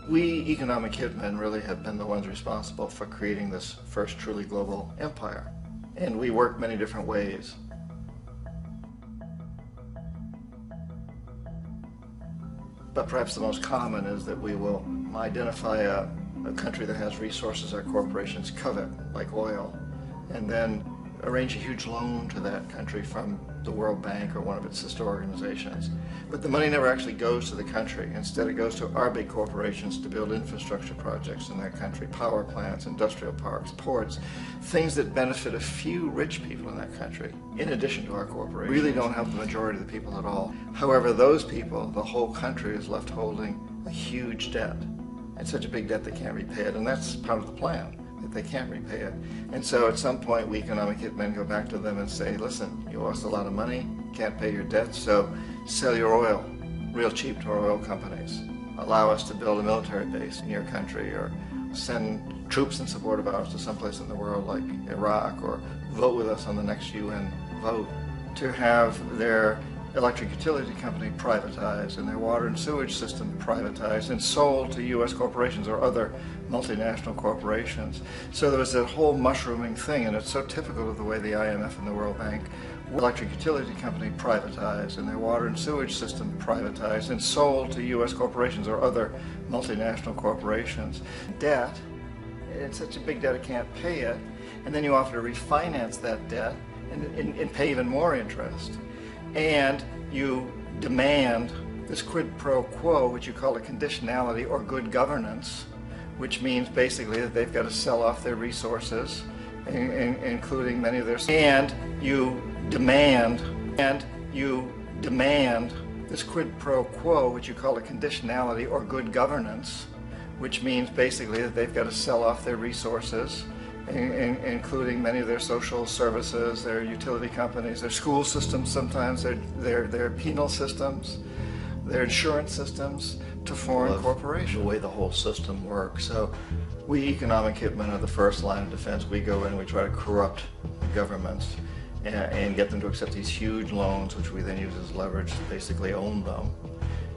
We economic hitmen really have been the ones responsible for creating this first truly global empire. And we work many different ways. But perhaps the most common is that we will identify a country that has resources our corporations covet, like oil, and then arrange a huge loan to that country from the World Bank or one of its sister organizations. But the money never actually goes to the country. Instead, it goes to our big corporations to build infrastructure projects in that country, power plants, industrial parks, ports, things that benefit a few rich people in that country, in addition to our corporations. Really don't help the majority of the people at all. However, those people, the whole country is left holding a huge debt. It's such a big debt they can't repay it, and that's part of the plan, that they can't repay it. And so at some point, we economic hitmen go back to them and say, listen, you owe us a lot of money, can't pay your debt, so sell your oil real cheap to our oil companies. Allow us to build a military base in your country, or send troops in support of ours to someplace in the world like Iraq, or vote with us on the next UN vote. To have their electric utility company privatized and their water and sewage system privatized and sold to U.S. corporations or other multinational corporations. So there was that whole mushrooming thing, and it's so typical of the way the IMF and the World Bank, electric utility company privatized and their water and sewage system privatized and sold to U.S. corporations or other multinational corporations. Debt, it's such a big debt it can't pay it, and then you offer to refinance that debt and pay even more interest. And you demand this quid pro quo, which you call a conditionality or good governance, which means basically that they've got to sell off their resources, including many of their, and you demand this quid pro quo, which you call a conditionality or good governance, which means basically that they've got to sell off their resources, including many of their social services, their utility companies, their school systems sometimes, their penal systems, their insurance systems, to foreign corporations. The way the whole system works. So we economic hitmen are the first line of defense. We go in and we try to corrupt governments and get them to accept these huge loans, which we then use as leverage to basically own them.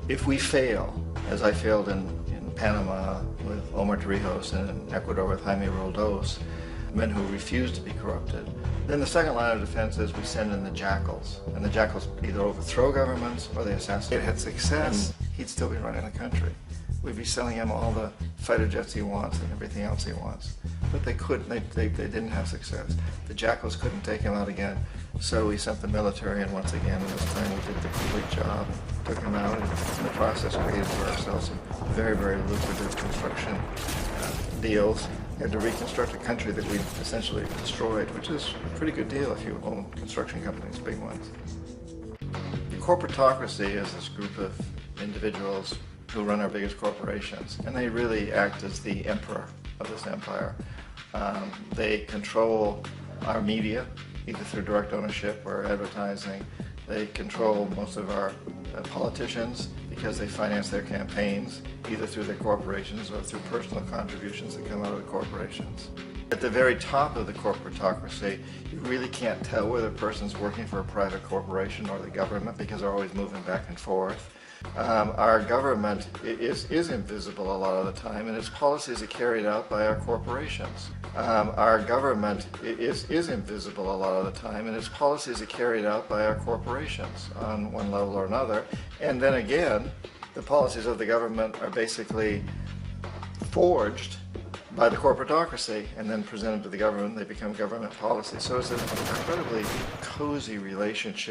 If we fail, as I failed in Panama with Omar Torrijos and in Ecuador with Jaime Roldos, men who refuse to be corrupted, then the second line of defense is we send in the jackals, and the jackals either overthrow governments or they assassinate. If it had success, he'd still be running the country. We'd be selling him all the fighter jets he wants and everything else he wants. But they couldn't, they didn't have success. The jackals couldn't take him out again, so we sent the military in once again, and this time we did the complete job, took him out, and in the process created for ourselves some very, very lucrative construction deals. We had to reconstruct a country that we'd essentially destroyed, which is a pretty good deal if you own construction companies, big ones. The corporatocracy is this group of individuals who run our biggest corporations, and they really act as the emperor of this empire. They control our media, either through direct ownership or advertising. They control most of our politicians because they finance their campaigns, either through their corporations or through personal contributions that come out of the corporations. At the very top of the corporatocracy, you really can't tell whether a person's working for a private corporation or the government because they're always moving back and forth. Our government is invisible a lot of the time, and its policies are carried out by our corporations. Our government is invisible a lot of the time, and its policies are carried out by our corporations on one level or another. And then again, the policies of the government are basically forged by the corporatocracy and then presented to the government. They become government policy. So it's an incredibly cozy relationship.